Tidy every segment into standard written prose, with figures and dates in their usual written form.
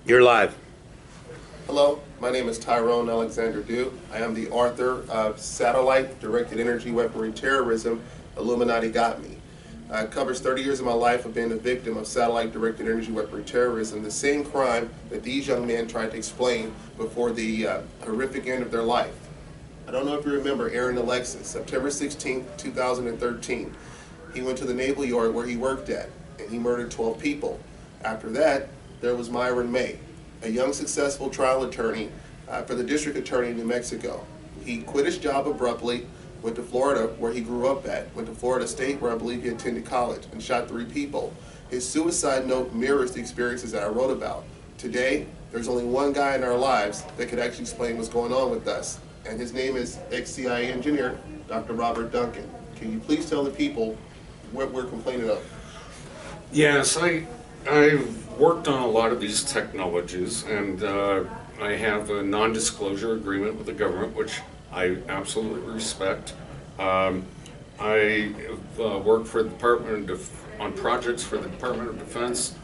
You're live. Hello, my name is Tyrone Alexander Dew. I am the author of Satellite Directed Energy Weaponry Terrorism, Illuminati Got Me. It covers 30 years of my life of being a victim of satellite directed energy weaponry terrorism, the same crime that these young men tried to explain before the horrific end of their life. I don't know if you remember Aaron Alexis, September 16, 2013. He went to the Naval Yard where he worked at, and he murdered 12 people. After that, there was Myron May, a young successful trial attorney for the district attorney in New Mexico. He quit his job abruptly, went to Florida where he grew up at, went to Florida State where I believe he attended college, and shot 3 people. His suicide note mirrors the experiences that I wrote about. Today, there's only one guy in our lives that could actually explain what's going on with us, and his name is ex-CIA engineer, Dr. Robert Duncan. Can you please tell the people what we're complaining of? Yes, I've worked on a lot of these technologies, and I have a non-disclosure agreement with the government, which I absolutely respect. I work for the on projects for the Department of Defense,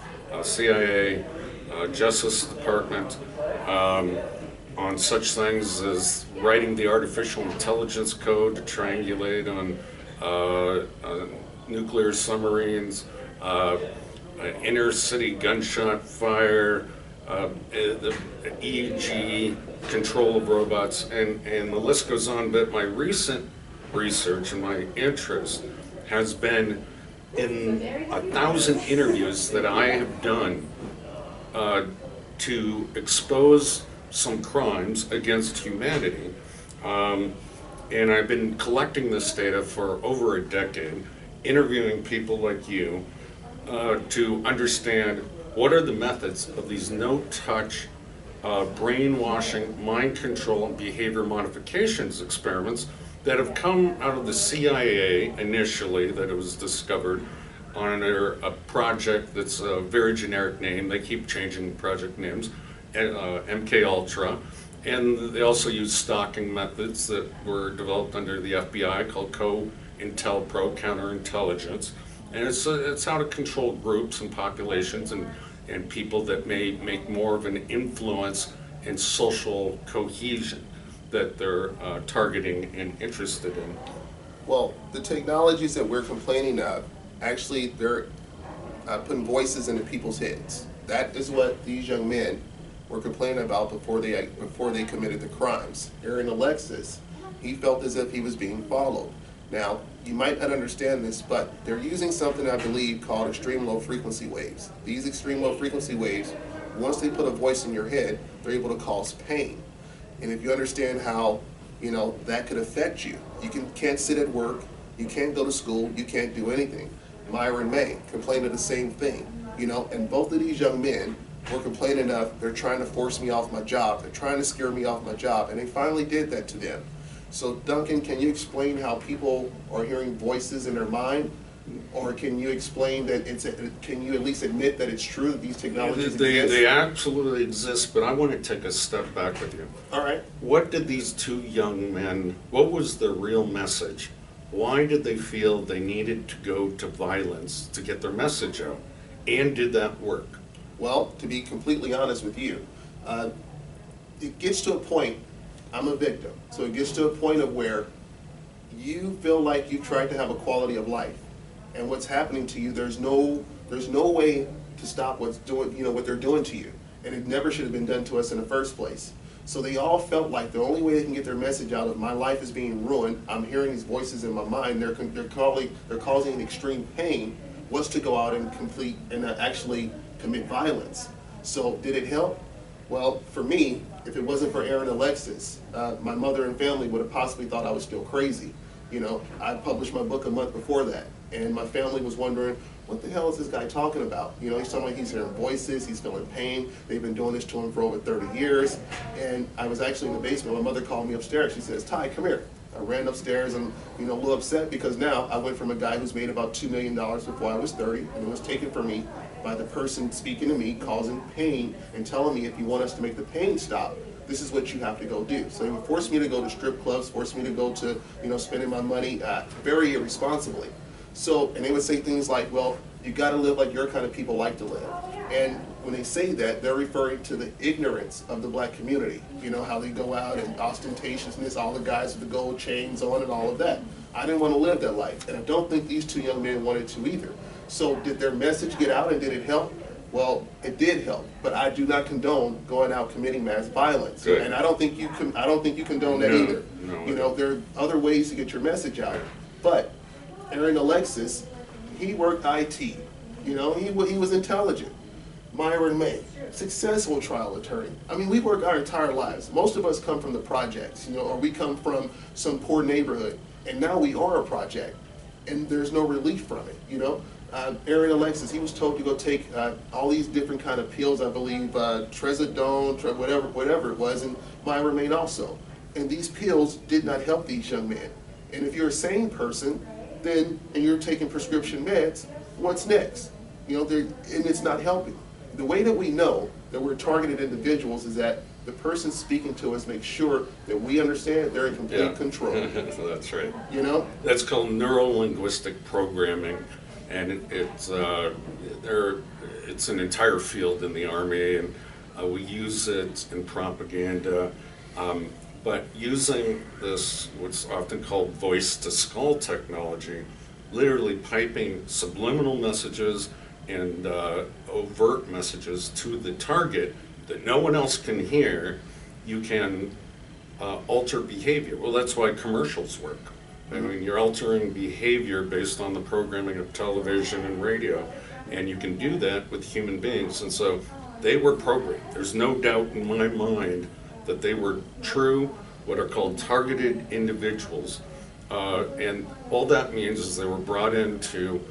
CIA, Justice Department, on such things as writing the artificial intelligence code to triangulate on nuclear submarines, inner city gunshot fire, the EEG control of robots, and the list goes on. But my recent research and my interest has been in 1,000 interviews that I have done to expose some crimes against humanity. And I've been collecting this data for over a decade, interviewing people like you, to understand what are the methods of these no-touch, brainwashing, mind control, and behavior modifications experiments that have come out of the CIA initially, that it was discovered under a project that's a very generic name. They keep changing project names, MK Ultra. And they also use stalking methods that were developed under the FBI called COINTELPRO, counterintelligence. And it's how to control groups and populations and people that may make more of an influence in social cohesion that they're targeting and interested in. Well, the technologies that we're complaining of, actually they're putting voices into people's heads. That is what these young men were complaining about before they committed the crimes. Aaron Alexis, he felt as if he was being followed. Now, you might not understand this, but they're using something I believe called extreme low frequency waves. These extreme low frequency waves, once they put a voice in your head, they're able to cause pain. And if you understand how, that could affect you, can't sit at work, you can't go to school, you can't do anything. Myron May complained of the same thing, and both of these young men were complaining of, they're trying to force me off my job, they're trying to scare me off my job, and they finally did that to them. So Duncan, can you explain how people are hearing voices in their mind? Or can you explain that can you at least admit that it's true that these technologies exist? They absolutely exist, but I want to take a step back with you. All right. What did these 2 young men, what was their real message? Why did they feel they needed to go to violence to get their message out? And did that work? Well, to be completely honest with you, it gets to a point, I'm a victim, so it gets to a point of where you feel like you've tried to have a quality of life, and what's happening to you, there's no way to stop what they're doing to you, and it never should have been done to us in the first place. So they all felt like the only way they can get their message out of my life is being ruined, I'm hearing these voices in my mind, they're causing extreme pain, was to go out and actually commit violence. So did it help? Well, for me, if it wasn't for Aaron Alexis, my mother and family would have possibly thought I was still crazy. I published my book a month before that, and my family was wondering, what the hell is this guy talking about? He's talking like he's hearing voices, he's feeling pain, they've been doing this to him for over 30 years, and I was actually in the basement. My mother called me upstairs, she says, Ty, come here. I ran upstairs and, a little upset because now I went from a guy who's made about $2 million before I was 30, and it was taken from me by the person speaking to me, causing pain, and telling me if you want us to make the pain stop, this is what you have to go do. So they would force me to go to strip clubs, force me to go to, spending my money very irresponsibly. So, and they would say things like, well, you got to live like your kind of people like to live. And when they say that, they're referring to the ignorance of the black community. You know, how they go out and ostentatiousness, all the guys with the gold chains on and all of that. I didn't want to live that life, and I don't think these two young men wanted to either. So did their message get out and did it help? Well, it did help, but I do not condone going out committing mass violence. Good. And I don't think you condone that either. No, you know, there are other ways to get your message out. But Aaron Alexis, he worked IT. You know, he was intelligent. Myron May, successful trial attorney. I mean, we work our entire lives. Most of us come from the projects, you know, or we come from some poor neighborhood, and now we are a project, and there's no relief from it, you know. Aaron Alexis, he was told to go take all these different kind of pills, I believe, trazodone, whatever it was, and Myron May also. And these pills did not help these young men. And if you're a sane person, then, and you're taking prescription meds, what's next? You know, and it's not helping. The way that we know that we're targeted individuals is that the person speaking to us makes sure that we understand they're in complete control. That's right. You know? That's called neuro-linguistic programming, and it's an entire field in the Army, and we use it in propaganda. But using this, what's often called voice-to-skull technology, literally piping subliminal messages and overt messages to the target that no one else can hear, you can alter behavior. Well, that's why commercials work. I mean, you're altering behavior based on the programming of television and radio, and you can do that with human beings. And so they were programmed. There's no doubt in my mind that they were true, what are called targeted individuals. And all that means is they were brought into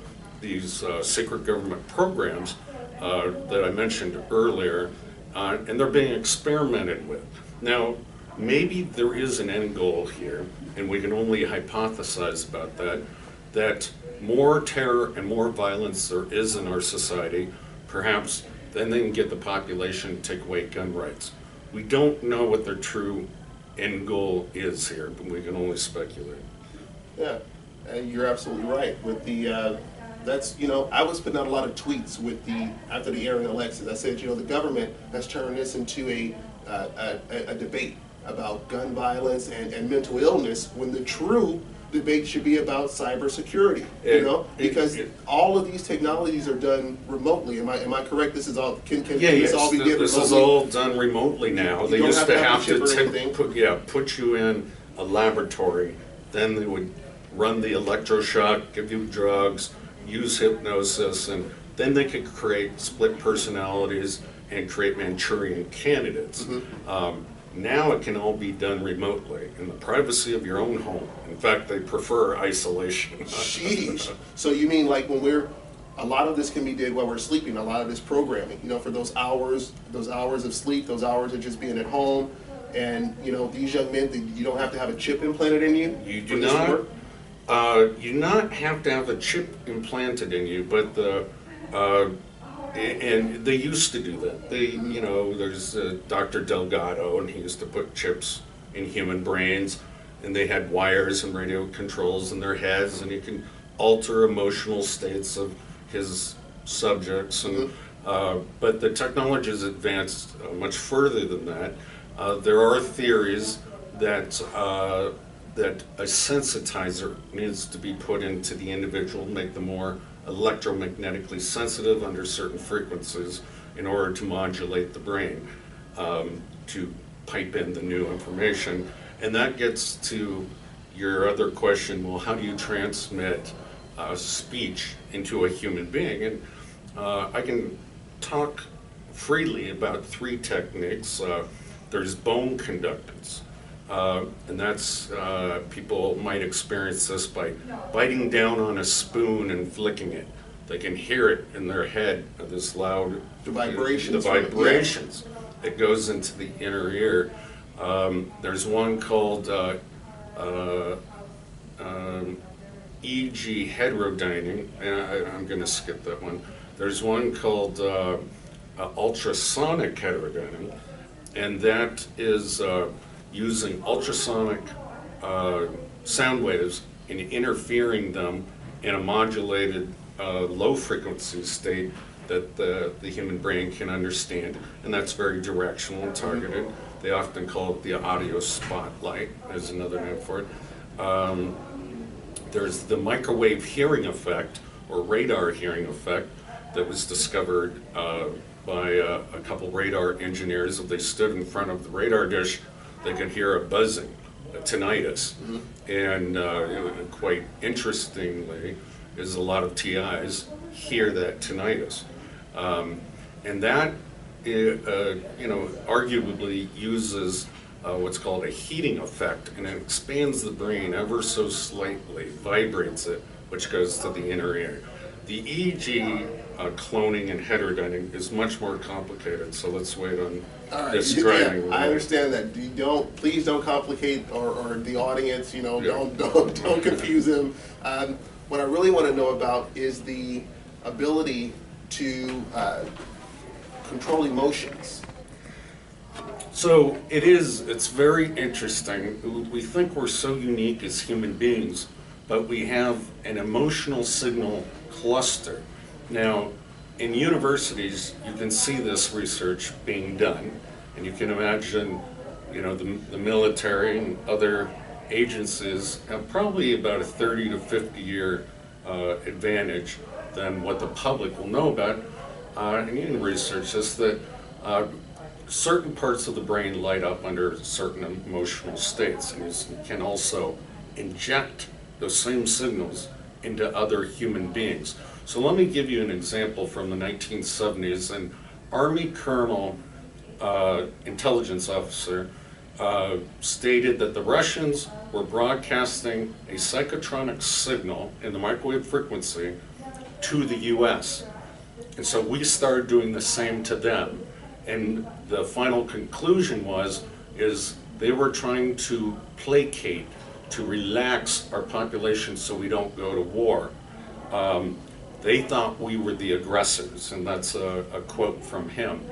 these secret government programs that I mentioned earlier, and they're being experimented with. Now, maybe there is an end goal here, and we can only hypothesize about that, that more terror and more violence there is in our society, perhaps then they can get the population to take away gun rights. We don't know what their true end goal is here, but we can only speculate. Yeah, and you're absolutely right. With the, that's, you know, I was putting out a lot of tweets with after the Aaron Alexis. I said, you know, the government has turned this into a debate about gun violence and mental illness, when the true debate should be about cybersecurity. You know, because all of these technologies are done remotely. Am I correct? This is all can this all be done remotely? This is all done remotely now. They used to have to put you in a laboratory. Then they would run the electroshock, give you drugs, use hypnosis, and then they could create split personalities and create Manchurian candidates. Now it can all be done remotely in the privacy of your own home. In fact, they prefer isolation. Sheesh. So you mean like when a lot of this can be did while we're sleeping, a lot of this programming, you know, for those hours of sleep, those hours of just being at home, and, you know, these young men, you don't have to have a chip implanted in you? You do not. You do not have to have a chip implanted in you, but and they used to do that. You know, there's Dr. Delgado, and he used to put chips in human brains, and they had wires and radio controls in their heads, and you can alter emotional states of his subjects. And but the technology has advanced much further than that. There are theories that that a sensitizer needs to be put into the individual, make them more electromagnetically sensitive under certain frequencies in order to modulate the brain, to pipe in the new information. And that gets to your other question, well, how do you transmit speech into a human being? And I can talk freely about three techniques. There's bone conductance. And that's, people might experience this by biting down on a spoon and flicking it. They can hear it in their head, this loud, the vibrations. It goes into the inner ear. There's one called EG heterodyning, and I'm going to skip that one. There's one called ultrasonic heterodyning, and that is using ultrasonic sound waves and interfering them in a modulated low frequency state that the human brain can understand, and that's very directional and targeted. They often call it the audio spotlight, as another name for it. There's the microwave hearing effect, or radar hearing effect, that was discovered by a couple radar engineers. If they stood in front of the radar dish, they could hear a buzzing, a tinnitus. And quite interestingly, is a lot of TIs hear that tinnitus. And that, arguably uses what's called a heating effect, and it expands the brain ever so slightly, vibrates it, which goes to the inner ear. The EEG cloning and heterodyning is much more complicated, so let's wait on describing. Yeah, I understand that. Please don't complicate or the audience. Don't confuse them. What I really want to know about is the ability to control emotions. So it's very interesting. We think we're so unique as human beings, but we have an emotional signal cluster. Now, in universities, you can see this research being done, and you can imagine, the military and other agencies have probably about a 30 to 50 year advantage than what the public will know about. And you can research this, that certain parts of the brain light up under certain emotional states, and you can also inject those same signals into other human beings. So let me give you an example from the 1970s. An Army colonel, intelligence officer, stated that the Russians were broadcasting a psychotronic signal in the microwave frequency to the US. And so we started doing the same to them. And the final conclusion is they were trying to placate, to relax our population so we don't go to war. They thought we were the aggressors, and that's a quote from him.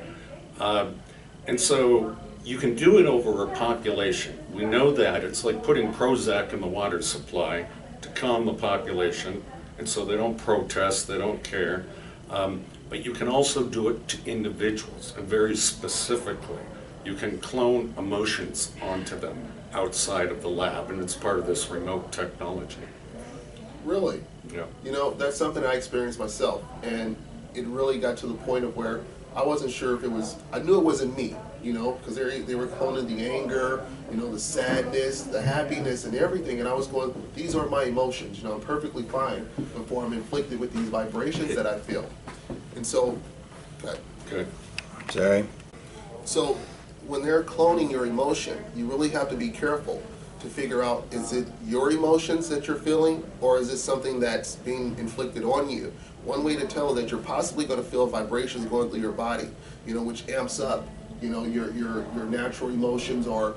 And so you can do it over a population. We know that. It's like putting Prozac in the water supply to calm the population, and so they don't protest, they don't care. But you can also do it to individuals, and very specifically. You can clone emotions onto them outside of the lab, and it's part of this remote technology. Really? Yeah. That's something I experienced myself, and it really got to the point of where I wasn't sure if it was, I knew it wasn't me, because they were cloning the anger, the sadness, the happiness, and everything, and I was going, these are my emotions, I'm perfectly fine before I'm inflicted with these vibrations that I feel. And so, Good. Sorry. So when they're cloning your emotion, you really have to be careful to figure out, is it your emotions that you're feeling, or is it something that's being inflicted on you? One way to tell that you're possibly going to feel vibrations going through your body, which amps up, your natural emotions, or,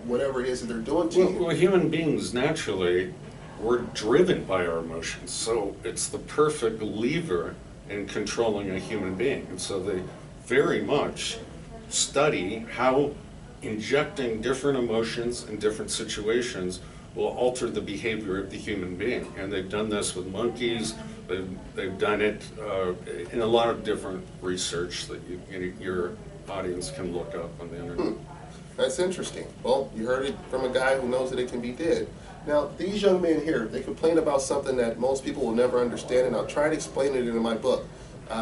whatever it is that they're doing to you. Well, human beings naturally, we're driven by our emotions, so it's the perfect lever in controlling a human being. And so they very much study how injecting different emotions in different situations will alter the behavior of the human being. And they've done this with monkeys. They've done it in a lot of different research that your audience can look up on the internet. That's interesting. Well, you heard it from a guy who knows that it can be did. Now, these young men here, they complain about something that most people will never understand, and I'll try to explain it in my book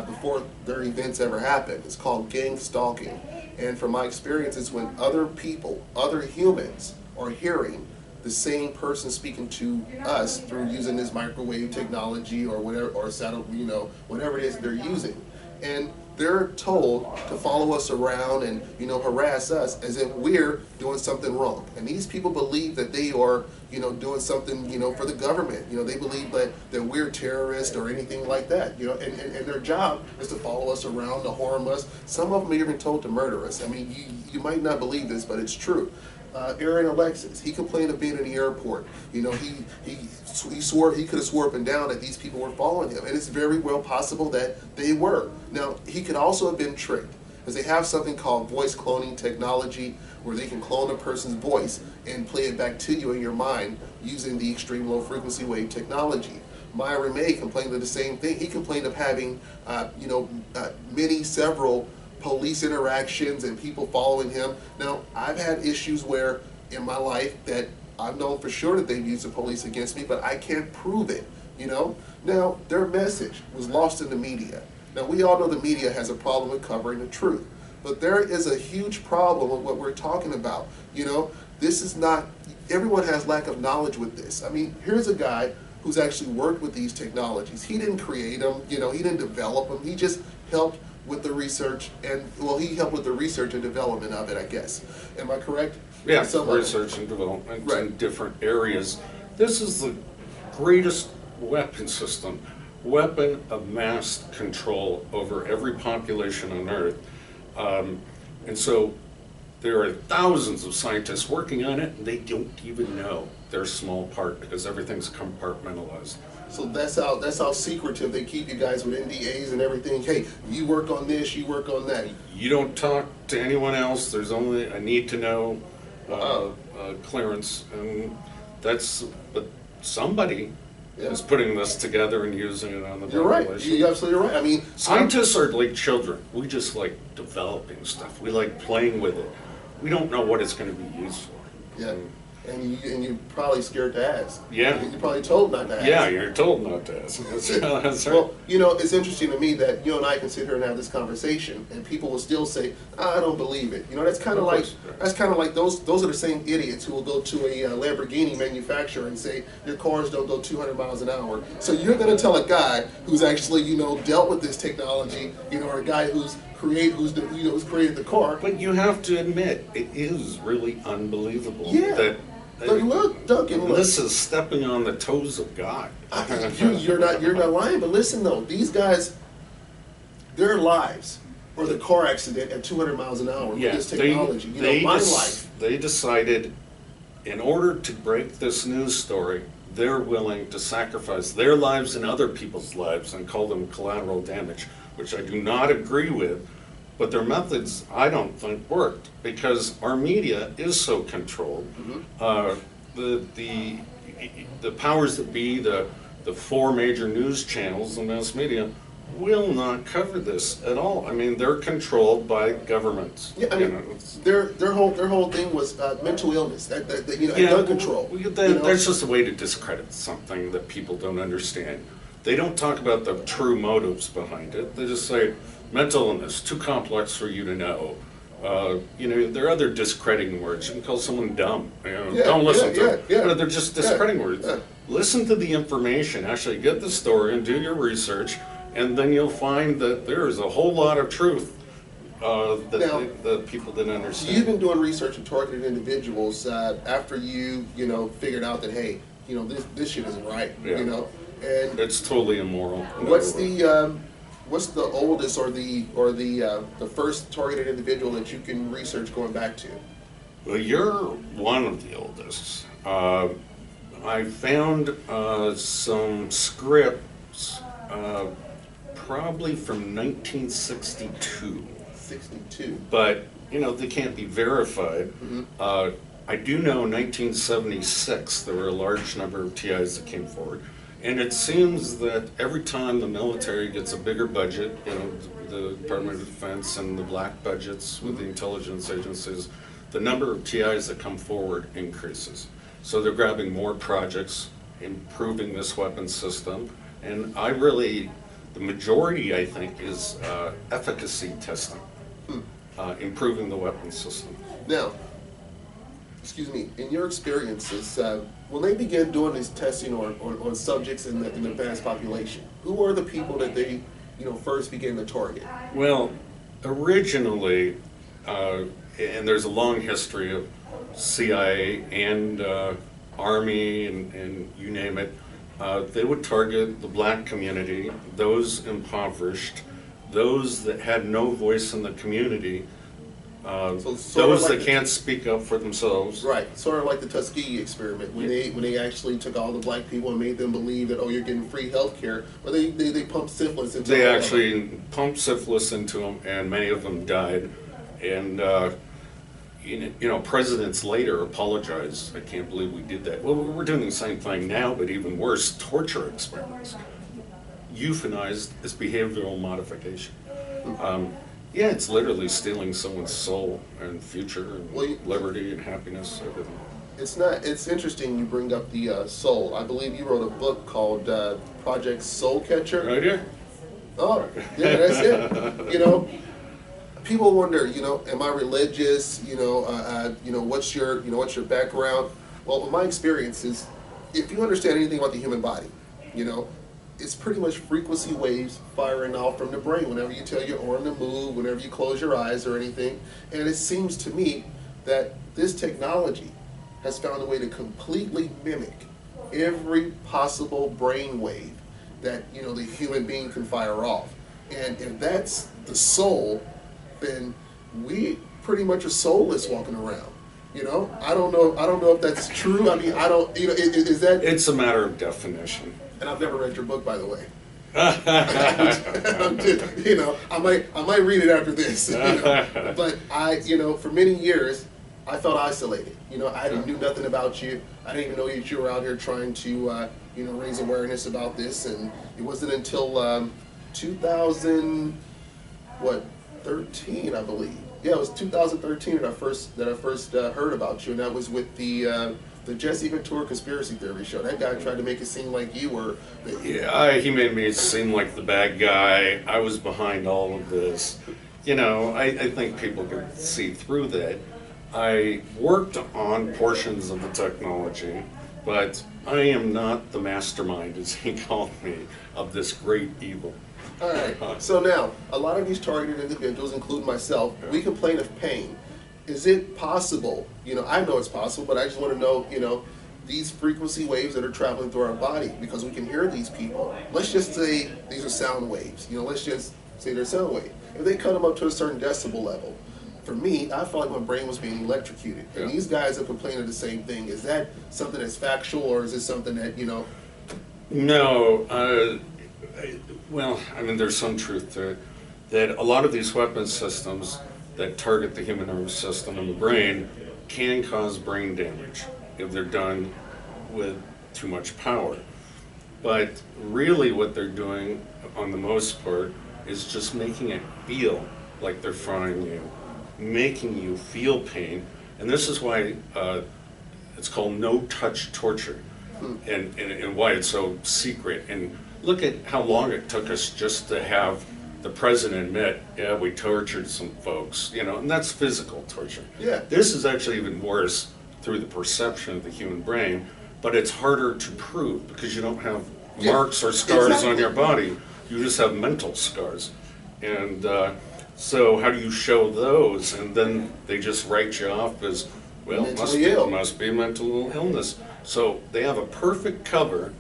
before their events ever happen. It's called gang stalking. And from my experience, it's when other people, other humans, are hearing the same person speaking to us through using this microwave technology or whatever, or satellite, whatever it is they're using. And they're told to follow us around and, harass us as if we're doing something wrong. And these people believe that they are, doing something, for the government. They believe that we're terrorists or anything like that, and their job is to follow us around, to harm us. Some of them are even told to murder us. I mean, you might not believe this, but it's true. Aaron Alexis, he complained of being in the airport. He swore, he could have swore up and down that these people were following him, and it's very well possible that they were. Now, he could also have been tricked, because they have something called voice cloning technology, where they can clone a person's voice and play it back to you in your mind using the extreme low frequency wave technology. Myron May complained of the same thing. He complained of having, several police interactions and people following him. Now, I've had issues where in my life that I've known for sure that they've used the police against me, but I can't prove it, Now, their message was lost in the media. Now, we all know the media has a problem with covering the truth, but there is a huge problem with what we're talking about. This is not, everyone has lack of knowledge with this. I mean, here's a guy who's actually worked with these technologies. He didn't create them, he didn't develop them, he just helped with the research he helped with the research and development of it, I guess. Am I correct? Yeah, research and development in different areas. This is the greatest weapon system, weapon of mass control over every population on Earth. And so there are thousands of scientists working on it, and they don't even know their small part because everything's compartmentalized. So that's how secretive they keep you guys with NDAs and everything. Hey, you work on this, you work on that. You don't talk to anyone else. There's only a need to know clearance, and but somebody is putting this together and using it on the population. You're right. You're absolutely right. I mean, scientists are like children. We just like developing stuff. We like playing with it. We don't know what it's going to be used for. Yeah. And you're probably scared to ask. Yeah. You're probably told not to ask. Yeah, you're told not to ask. That's right. Well, it's interesting to me that you and I can sit here and have this conversation, and people will still say, I don't believe it. That's kind of like those are the same idiots who will go to a Lamborghini manufacturer and say your cars don't go 200 miles an hour. So you're going to tell a guy who's actually dealt with this technology, or a guy who's created the car. But you have to admit, it is really unbelievable. Yeah. But look, Duncan, this is stepping on the toes of God. You're not lying, but listen though, these guys, their lives or the car accident at 200 miles an hour with this technology. My life. They decided, in order to break this news story, they're willing to sacrifice their lives and other people's lives and call them collateral damage, which I do not agree with. But their methods, I don't think, worked because our media is so controlled. The powers that be, the four major news channels, the mass media, will not cover this at all. I mean, they're controlled by governments. Yeah, I mean, their whole thing was mental illness, and gun control. There's just a way to discredit something that people don't understand. They don't talk about the true motives behind it. They just say, mental illness, too complex for you to know. There are other discrediting words. You can call someone dumb. Don't listen to them. But they're just discrediting words. Yeah. Listen to the information. Actually get the story and do your research, and then you'll find that there is a whole lot of truth that people didn't understand. You've been doing research and targeted individuals after you figured out that, hey, this shit isn't right. Yeah. And it's totally immoral. What's the oldest or the first targeted individual that you can research going back to? Well, you're one of the oldest. I found some scripts probably from 1962. 62. But they can't be verified. I do know in 1976 there were a large number of TIs that came forward. And it seems that every time the military gets a bigger budget, the Department of Defense and the black budgets with the intelligence agencies, the number of TIs that come forward increases. So they're grabbing more projects, improving this weapon system, and the majority, I think, is efficacy testing, improving the weapon system. Now, in your experiences, when they began doing this testing on subjects in the advanced population, who were the people that they, first began to target? Well, originally, and there's a long history of CIA and Army and you name it, they would target the black community, those impoverished, those that had no voice in the community, those that can't speak up for themselves. Right, sort of like the Tuskegee experiment, when they actually took all the black people and made them believe that, you're getting free health care, but they pumped syphilis into them. They actually pumped syphilis into them, and many of them died. And presidents later apologize. I can't believe we did that. Well, we're doing the same thing now, but even worse, torture experiments, euthanized as behavioral modification. Yeah, it's literally stealing someone's soul and future and liberty and happiness, everything. It's interesting you bring up the soul. I believe you wrote a book called Project Soul Catcher. Right here? Oh, yeah, that's it. People wonder, am I religious? What's your background? Well, in my experience is, if you understand anything about the human body, it's pretty much frequency waves firing off from the brain whenever you tell your arm to move, whenever you close your eyes or anything. And it seems to me that this technology has found a way to completely mimic every possible brain wave that the human being can fire off. And if that's the soul, then we pretty much are soulless walking around. I don't know if that's true. I mean, I don't. Is that? It's a matter of definition. And I've never read your book, by the way. I might read it after this. But for many years, I felt isolated. I didn't knew nothing about you. I didn't even know that you were out here trying to, raise awareness about this. And it wasn't until 2013, I believe. Yeah, it was 2013 that I first heard about you, and that was with the Jesse Ventura conspiracy theory show. That guy tried to make it seem like you were. He made me seem like the bad guy. I was behind all of this. I think people could see through that. I worked on portions of the technology, but I am not the mastermind, as he called me, of this great evil. All right. So now, a lot of these targeted individuals, including myself, we complain of pain. Is it possible? I know it's possible, but I just want to know, these frequency waves that are traveling through our body, because we can hear these people. Let's just say these are sound waves. Let's just say they're sound waves. If they cut them up to a certain decibel level, for me, I felt like my brain was being electrocuted. And these guys are complaining the same thing. Is that something that's factual, or is it something that, No. Well, there's some truth to it, that a lot of these weapon systems that target the human nervous system and the brain can cause brain damage if they're done with too much power. But really what they're doing, on the most part, is just making it feel like they're frying you, making you feel pain. And this is why it's called no-touch torture, and why it's so secret. And look at how long it took us just to have the president admit, yeah, we tortured some folks, and that's physical torture. Yeah. This is actually even worse through the perception of the human brain, but it's harder to prove because you don't have marks or scars on your body. You just have mental scars. And so how do you show those? And then they just write you off as, well, must be mental illness. So they have a perfect cover.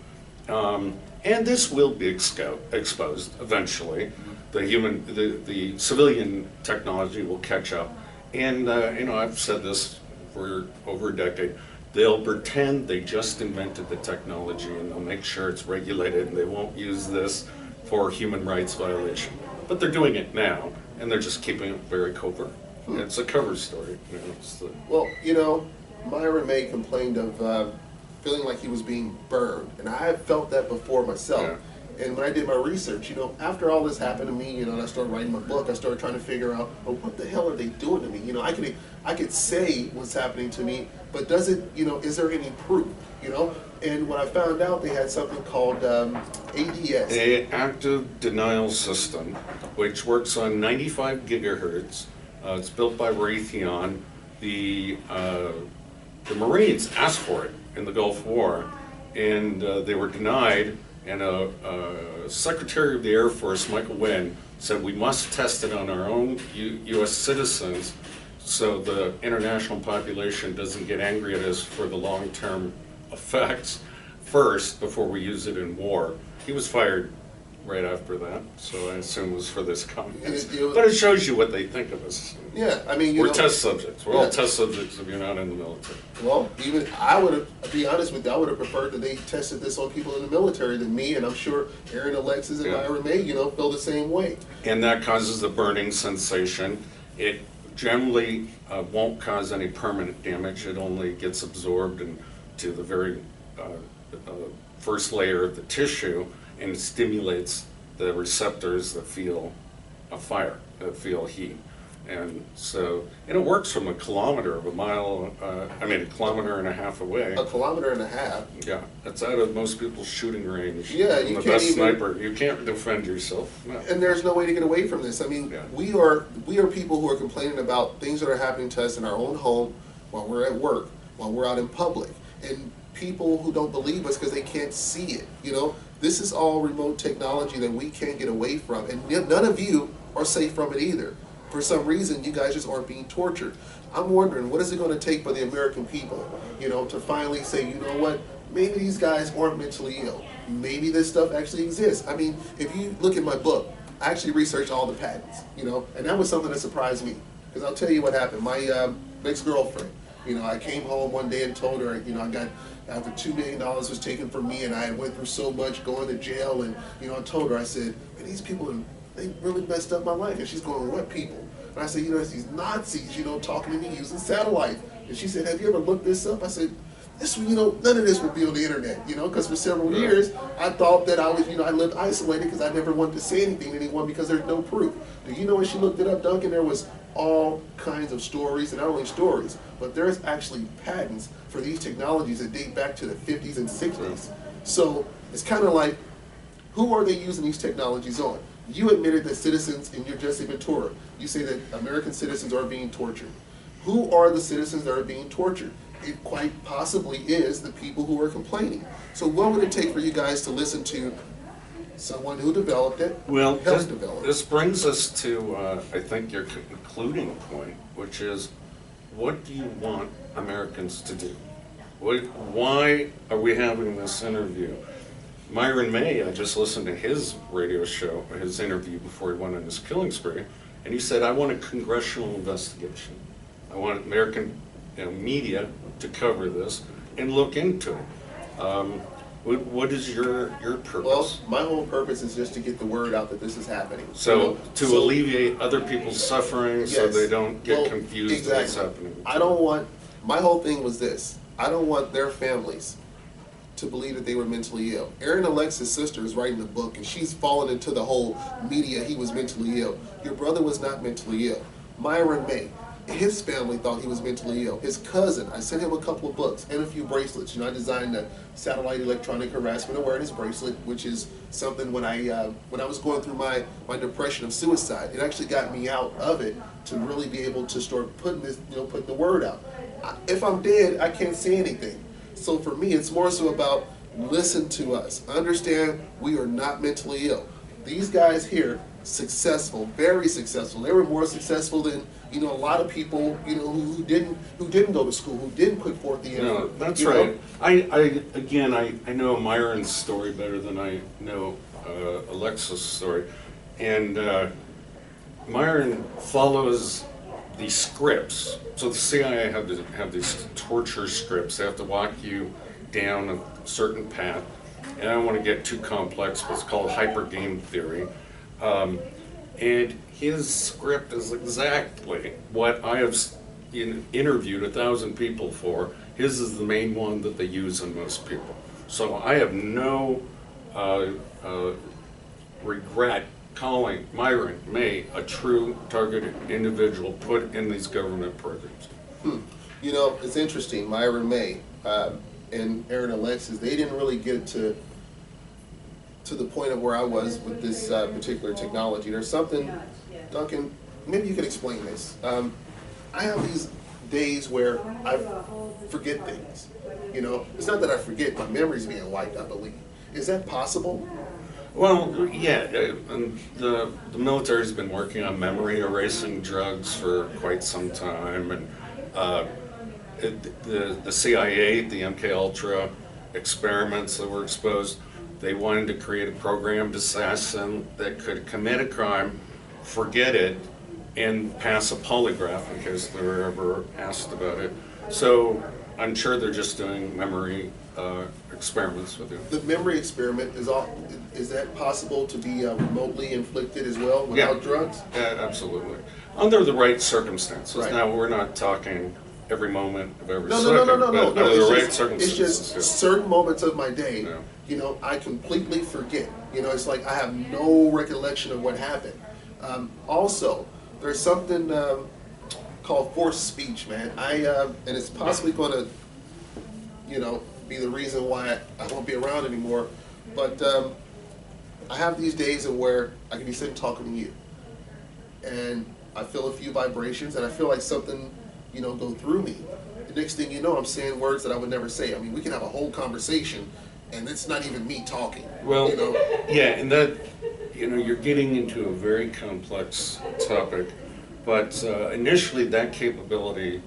And this will be exposed eventually. The civilian technology will catch up. And I've said this for over a decade. They'll pretend they just invented the technology, and they'll make sure it's regulated, and they won't use this for human rights violation. But they're doing it now, and they're just keeping it very covert. It's a cover story. Well, Myron May complained of feeling like he was being burned, and I have felt that before myself. Yeah. And when I did my research, after all this happened to me, and I started writing my book, I started trying to figure out, well, what the hell are they doing to me? I could say what's happening to me, but does it, is there any proof? And when I found out, they had something called ADS. Active Denial System, which works on 95 gigahertz. It's built by Raytheon. The Marines asked for it in the Gulf War, and they were denied. And Secretary of the Air Force, Michael Wynn, said we must test it on our own U.S. citizens so the international population doesn't get angry at us for the long-term effects first before we use it in war. He was fired right after that, so I assume it was for this comment. But it shows you what they think of us. Yeah, we're test subjects. We're all test subjects if you're not in the military. Well, even I would have, to be honest with you, I would have preferred that they tested this on people in the military than me, and I'm sure Aaron Alexis and Myron May, feel the same way. And that causes the burning sensation. It generally won't cause any permanent damage. It only gets absorbed into the very first layer of the tissue and stimulates the receptors that feel a fire, that feel heat. And so, and it works from a kilometer of a mile, a kilometer and a half away. A kilometer and a half? Yeah, it's out of most people's shooting range. Yeah, you I'm the can't best even, sniper. You can't defend yourself. No. And there's no way to get away from this. I mean, Yeah. we are people who are complaining about things that are happening to us in our own home, while we're at work, while we're out in public, and people who don't believe us because they can't see it. You know, this is all remote technology that we can't get away from, and none of you are safe from it either. For some reason, you guys just aren't being tortured. I'm wondering, what is it going to take for the American people, you know, to finally say, you know what, maybe these guys aren't mentally ill. Maybe this stuff actually exists. I mean, if you look at my book, I actually researched all the patents, you know, and that was something that surprised me. Because I'll tell you what happened. My ex-girlfriend, you know, I came home one day and told her, you know, after $2 million was taken from me and I went through so much going to jail, and, you know, I told her, I said, man, these people they really messed up my life. And she's going, what people? And I said, you know, it's these Nazis, you know, talking to me using satellite. And she said, have you ever looked this up? I said, this, you know, none of this would be on the internet, you know, because for several years I thought that I was, you know, I lived isolated because I never wanted to say anything to anyone because there's no proof. Do you know when she looked it up, Duncan, there was all kinds of stories, and not only stories, but there's actually patents for these technologies that date back to the 50s and 60s. So it's kind of like, who are they using these technologies on? You admitted that citizens in your Jesse Ventura, you say that American citizens are being tortured. Who are the citizens that are being tortured? It quite possibly is the people who are complaining. So what would it take for you guys to listen to someone who developed it, Well, helped develop it? this brings us to, I think, your concluding point, which is, what do you want Americans to do? Why are we having this interview? Myron May, I just listened to his radio show, his interview before he went on his killing spree, and he said, I want a congressional investigation. I want American media to cover this and look into it. What is your purpose? Well, my whole purpose is just to get the word out that this is happening. So, to alleviate other people's suffering, so Yes. they don't get Well, confused exactly. what's happening. I don't want, my whole thing was this, I don't want their families to believe that they were mentally ill. Aaron Alexis' sister is writing a book, and she's fallen into the whole media, he was mentally ill. Your brother was not mentally ill. Myron May, his family thought he was mentally ill. His cousin, I sent him a couple of books and a few bracelets. You know, I designed a satellite electronic harassment awareness bracelet, which is something when I was going through my depression of suicide, it actually got me out of it to really be able to start putting this, you know, putting the word out. If I'm dead, I can't say anything. So for me, it's more so about listen to us. Understand we are not mentally ill. These guys here, successful, very successful. They were more successful than, you know, a lot of people, you know, who didn't go to school, who didn't put forth the effort. No, that's you right. know? I know Myron's story better than I know Alexis' story, and Myron follows these scripts. So the CIA have these torture scripts. They have to walk you down a certain path, and I don't want to get too complex, but it's called hyper game theory. And his script is exactly what I have interviewed 1,000 people for. His is the main one that they use on most people. So I have no regret calling Myron May a true targeted individual put in these government programs. You know, it's interesting, Myron May and Aaron Alexis, they didn't really get to the point of where I was with this particular technology. There's something, Duncan, maybe you could explain this. I have these days where I forget things. You know, it's not that I forget, my memory's being wiped, I believe. Is that possible? Well, yeah, and the military's been working on memory erasing drugs for quite some time, and the CIA, the MK Ultra experiments that were exposed, they wanted to create a programmed assassin that could commit a crime, forget it, and pass a polygraph in case they were ever asked about it. So I'm sure they're just doing memory experiments with you. The memory experiment is that possible to be remotely inflicted as well without drugs? Yeah, absolutely. Under the right circumstances. Right. Now, we're not talking every moment of every No, second. no, But under the right It's circumstances. just certain moments of my day, Yeah. you know, I completely forget. You know, it's like I have no recollection of what happened. Also, there's something called forced speech, man. And it's possibly going to, you know, be the reason why I won't be around anymore. But I have these days of where I can be sitting talking to you, and I feel a few vibrations, and I feel like something, you know, go through me. The next thing you know, I'm saying words that I would never say. I mean, we can have a whole conversation, and it's not even me talking. Well, you know? yeah, and that, you know, you're getting into a very complex topic, but initially that capability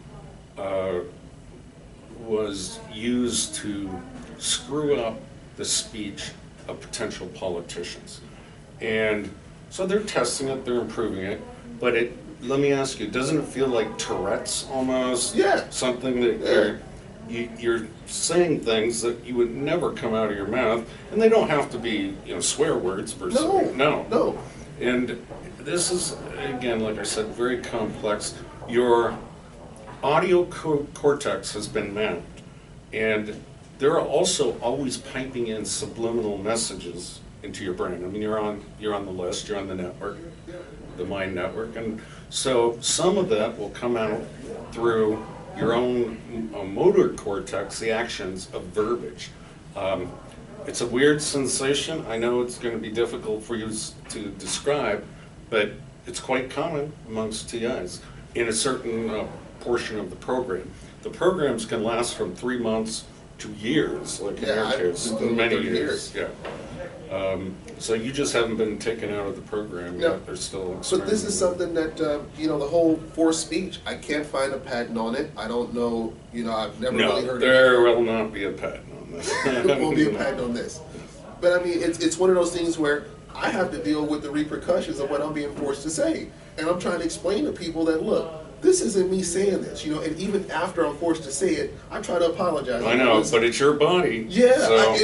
was used to screw up the speech of potential politicians. And so they're testing it, they're improving it, but let me ask you, doesn't it feel like Tourette's almost? Yeah. Something that you're saying things that you would never come out of your mouth, and they don't have to be, you know, swear words per se. No. And this is, again, like I said, very complex. Your audio cortex has been mapped, and there are also always piping in subliminal messages into your brain. I mean, you're on the list, you're on the network, the mind network, and so some of that will come out through your own motor cortex, the actions of verbiage. It's a weird sensation. I know it's going to be difficult for you to describe, but it's quite common amongst TIs in a certain portion of the program. The programs can last from 3 months to years, like in your case, many years. Yeah. So you just haven't been taken out of the program yet. They're still experimenting. But this is something that, you know, the whole forced speech, I can't find a patent on it. I don't know, you know, I've never really heard of it. There will not be a patent on this. There won't be a patent on this. But I mean, it's one of those things where I have to deal with the repercussions of what I'm being forced to say. And I'm trying to explain to people that, look, this isn't me saying this, you know, and even after I'm forced to say it, I try to apologize. I know, but it's your body. Yeah, so,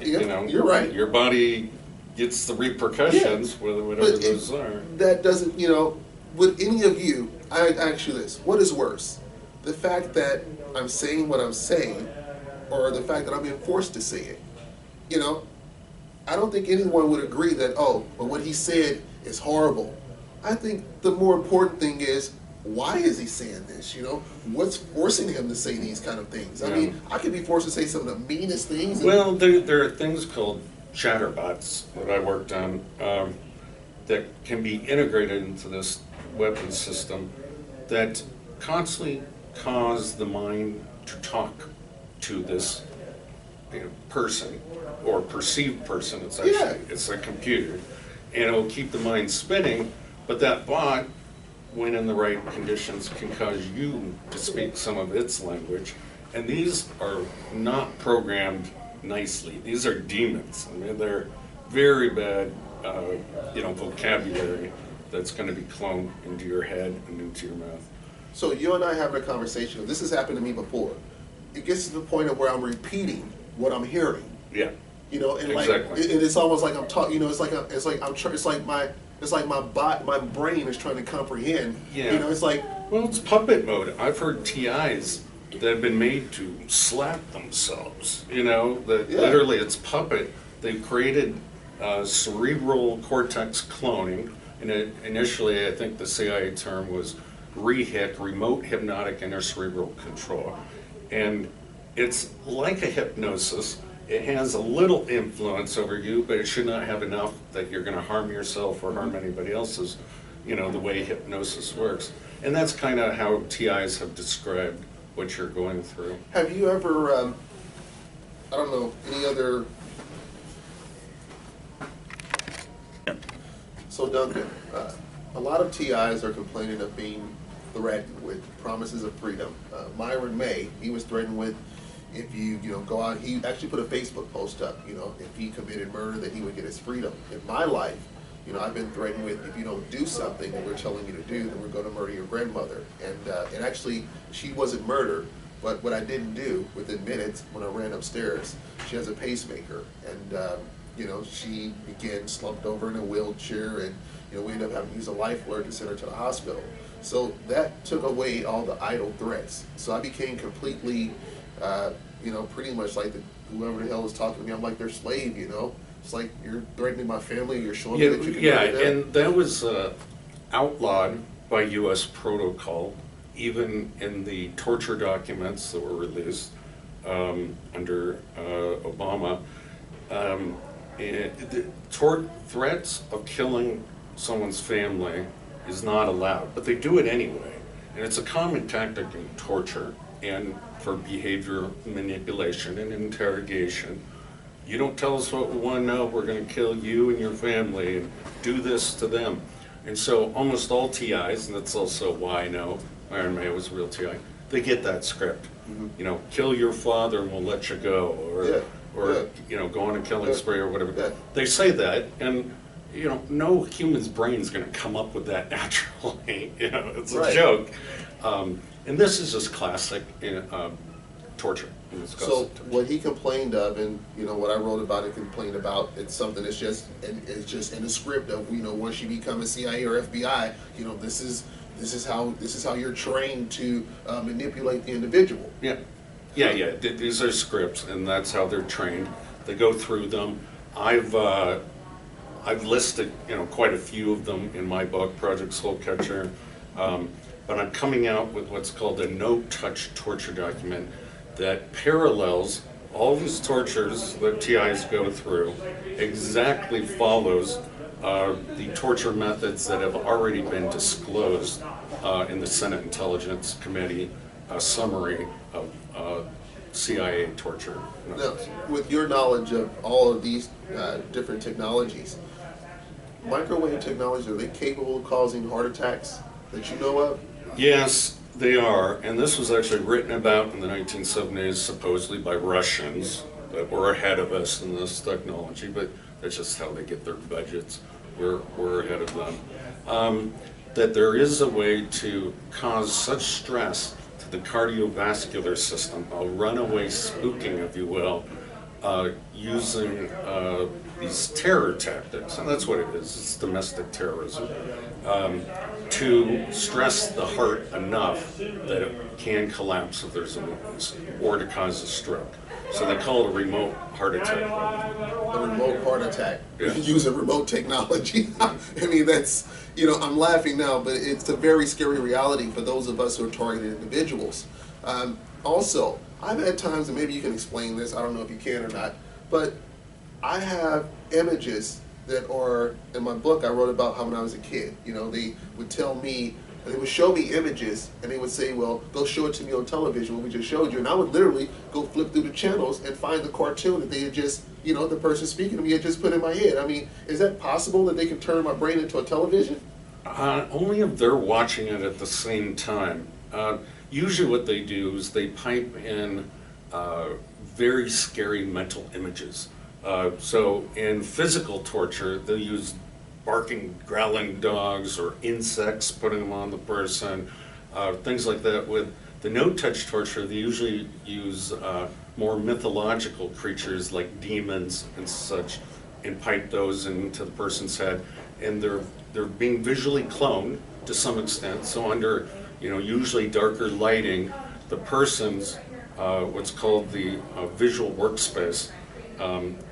you know, you're right. Your body gets the repercussions, whatever those are. That doesn't, you know, with any of you, I ask you this, what is worse? The fact that I'm saying what I'm saying, or the fact that I'm being forced to say it? You know, I don't think anyone would agree that, oh, but what he said is horrible. I think the more important thing is, why is he saying this? You know, what's forcing him to say these kind of things? I mean, I could be forced to say some of the meanest things. Well, there are things called chatterbots that I worked on that can be integrated into this weapon system that constantly cause the mind to talk to this, you know, person or perceived person. It's actually it's a computer, and it will keep the mind spinning. But that bot, when in the right conditions, can cause you to speak some of its language. And these are not programmed nicely. These are demons. I mean, they're very bad, you know, vocabulary that's going to be cloned into your head and into your mouth. So you and I having a conversation, this has happened to me before. It gets to the point of where I'm repeating what I'm hearing. Yeah. You know, and exactly. like, and it's almost like I'm talking. You know, it's like my brain is trying to comprehend. Yeah. You know, it's like. Well, it's puppet mode. I've heard TIs that have been made to slap themselves. You know, that literally it's puppet. They've created cerebral cortex cloning, and initially I think the CIA term was REHIC, remote hypnotic intercerebral control, and it's like a hypnosis. It has a little influence over you, but it should not have enough that you're going to harm yourself or harm anybody else's, you know, the way hypnosis works. And that's kind of how TIs have described what you're going through. Have you ever, I don't know, any other... So Duncan, a lot of TIs are complaining of being threatened with promises of freedom. Myron May, he was threatened with, if you know, go out, he actually put a Facebook post up, you know, if he committed murder, that he would get his freedom. In my life, you know, I've been threatened with, if you don't do something that we're telling you to do, then we're going to murder your grandmother. And actually, she wasn't murdered. But what I didn't do, within minutes, when I ran upstairs, she has a pacemaker, and she began slumped over in a wheelchair, and we ended up having to use a life alert to send her to the hospital. So that took away all the idle threats. So I became completely, pretty much like whoever the hell was talking to me, I'm like their slave, It's like you're threatening my family, you're showing me that you can do it. And that was outlawed by U.S. protocol, even in the torture documents that were released under Obama. Threats of killing someone's family is not allowed, but they do it anyway. And it's a common tactic in torture and for behavior manipulation and interrogation. You don't tell us what we want to know, we're going to kill you and your family and do this to them. And so almost all TIs, and that's also why I know Iron May was a real TI, they get that script. Mm-hmm. Kill your father and we'll let you go, or go on a killing spree or whatever. Yeah. They say that, and no human's brain is going to come up with that naturally. It's a joke. And this is just classic torture. So what he complained of, and what I wrote about and complained about, it's something that's just in the script of once you become a CIA or FBI, this is how you're trained to manipulate the individual. Yeah. These are scripts, and that's how they're trained. They go through them. I've listed quite a few of them in my book, Project Soulcatcher, but I'm coming out with what's called a no-touch torture document that parallels all these tortures that TIs go through, exactly follows the torture methods that have already been disclosed in the Senate Intelligence Committee summary of CIA torture methods. Now, with your knowledge of all of these different technologies, microwave technologies, are they capable of causing heart attacks that you know of? Yes, they are, and this was actually written about in the 1970s, supposedly by Russians that were ahead of us in this technology, but that's just how they get their budgets. We're ahead of them. That there is a way to cause such stress to the cardiovascular system, a runaway spooking, if you will, using these terror tactics, and that's what it is, it's domestic terrorism, to stress the heart enough that it can collapse if there's a movement, or to cause a stroke. So they call it a remote heart attack. A remote heart attack. Yeah. Using remote technology. I mean, that's, I'm laughing now, but it's a very scary reality for those of us who are targeted individuals. Also, I've had times, and maybe you can explain this, I don't know if you can or not, but I have images that are, in my book I wrote about how when I was a kid, they would tell me, they would show me images, and they would say, well, they'll show it to me on television, what we just showed you, and I would literally go flip through the channels and find the cartoon that they had just, the person speaking to me had just put in my head. I mean, is that possible that they can turn my brain into a television? Only if they're watching it at the same time. Usually what they do is they pipe in very scary mental images. So in physical torture, they'll use barking, growling dogs or insects, putting them on the person, things like that. With the no-touch torture, they usually use more mythological creatures like demons and such, and pipe those into the person's head. And they're being visually cloned to some extent. So under usually darker lighting, the person's what's called the visual workspace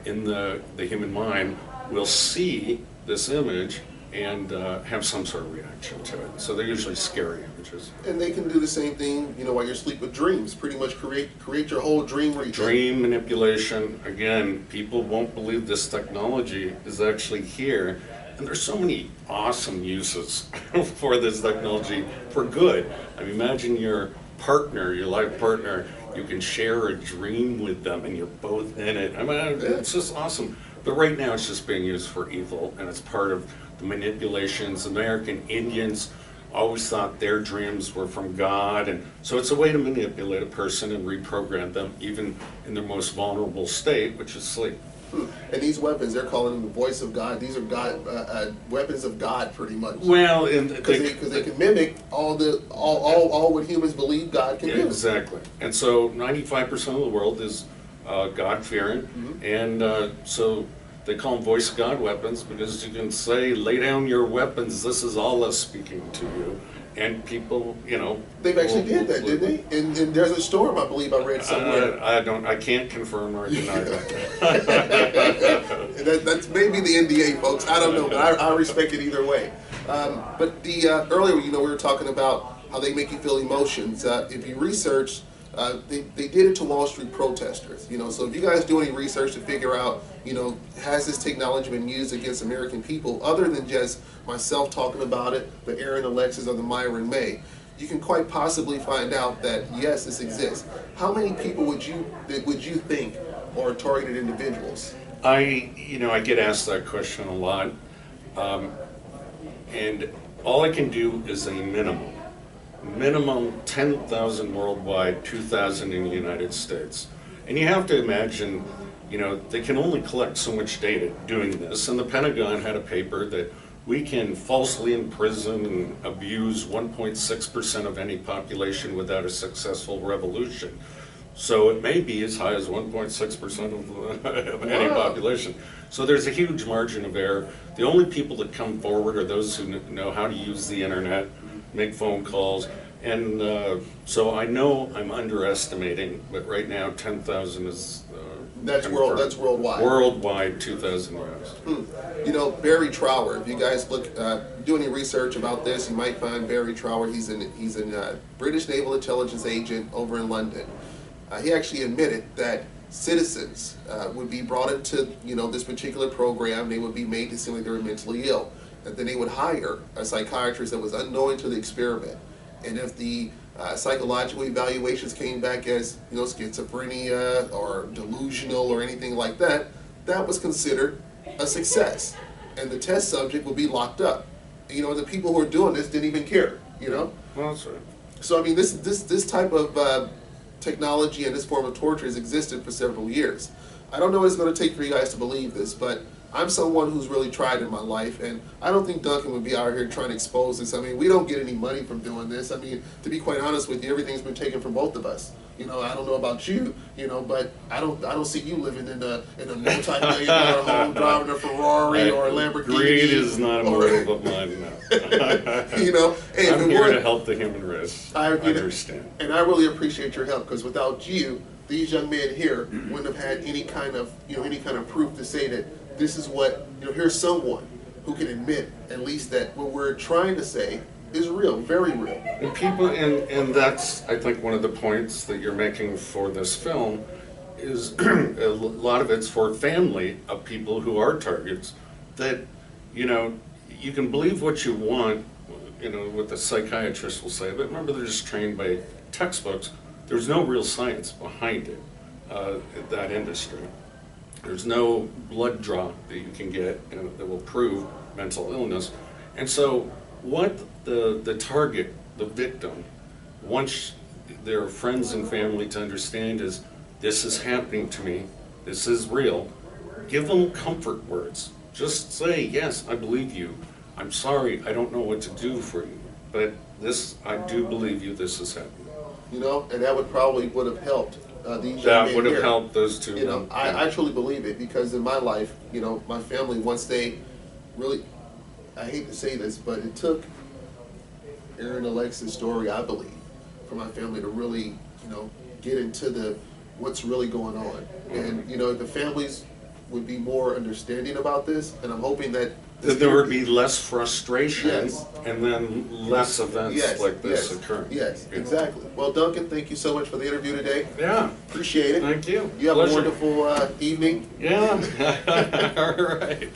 in the human mind will see this image and have some sort of reaction to it. So they're usually scary images. And they can do the same thing, while you're asleep with dreams. Pretty much create your whole dream. Dream manipulation. Again, people won't believe this technology is actually here. And there's so many awesome uses for this technology for good. I mean, imagine your partner, your life partner, you can share a dream with them and you're both in it. I mean, it's just awesome. But right now it's just being used for evil, and it's part of the manipulations. American Indians always thought their dreams were from God, and so it's a way to manipulate a person and reprogram them even in their most vulnerable state, which is sleep. And these weapons, they're calling them the voice of God. These are God weapons of God, pretty much. Well, Because they can mimic all what humans believe God can do. Exactly. And so 95% of the world is God-fearing, and so they call them voice of God weapons because you can say, lay down your weapons, this is Allah speaking to you. And people, you know... They've actually did that, didn't they? And there's a storm, I believe I read somewhere. I can't confirm or deny that. That's maybe the NDA, folks. I don't know, but I respect it either way. But the earlier, we were talking about how they make you feel emotions. If you research, they did it to Wall Street protesters. So if you guys do any research to figure out, has this technology been used against American people, other than just myself talking about it, the Aaron Alexis or the Myron May, you can quite possibly find out that yes, this exists. How many people would you think are targeted individuals? I get asked that question a lot, and all I can do is a minimum 10,000 worldwide, 2,000 in the United States. And you have to imagine, they can only collect so much data doing this, and the Pentagon had a paper that we can falsely imprison and abuse 1.6% of any population without a successful revolution. So it may be as high as 1.6% of any population. So there's a huge margin of error. The only people that come forward are those who know how to use the internet, make phone calls, and so I know I'm underestimating, but right now 10,000 is that's worldwide. Worldwide, 2,000 yes. Barry Trower. If you guys do any research about this, you might find Barry Trower. He's a British Naval Intelligence agent over in London. He actually admitted that citizens would be brought into this particular program. They would be made to seem like they were mentally ill, and then they would hire a psychiatrist that was unknowing to the experiment. And if the psychological evaluations came back as schizophrenia or delusional or anything like that, that was considered a success, and the test subject would be locked up. The people who are doing this didn't even care. Well, that's right. So I mean, this type of technology and this form of torture has existed for several years. I don't know what it's going to take for you guys to believe this, but I'm someone who's really tried in my life, and I don't think Duncan would be out here trying to expose this. I mean, we don't get any money from doing this. I mean, to be quite honest with you, everything's been taken from both of us. I don't know about you, but I don't see you living in a multi-million-dollar home, driving a Ferrari or a Lamborghini. Greed is not a motive of mine, no. Hey, I'm here to help the human race. I understand. And I really appreciate your help, because without you, these young men here wouldn't have had any kind of proof to say that this is what, here's someone who can admit at least that what we're trying to say is real, very real. And people, and that's, I think, one of the points that you're making for this film is a lot of it's for family of people who are targets, that, you can believe what you want, what the psychiatrist will say, but remember, they're just trained by textbooks. There's no real science behind it, that industry. There's no blood draw that you can get that will prove mental illness. And so what the target, the victim, wants their friends and family to understand is, this is happening to me, this is real. Give them comfort words. Just say, yes, I believe you. I'm sorry, I don't know what to do for you, but this, I do believe you, this is happening. And that would have helped these young men that would have here. Helped those two. I truly believe it, because in my life, my family, once they really, I hate to say this, but it took Aaron Alexis' story, I believe, for my family to really, get into what's really going on. And, the families would be more understanding about this, and I'm hoping that there would be less frustration, yes, and then less events like this occurring. Yes, exactly. Well, Duncan, thank you so much for the interview today. Yeah. Appreciate it. Thank you. You have a wonderful evening. Yeah. All right.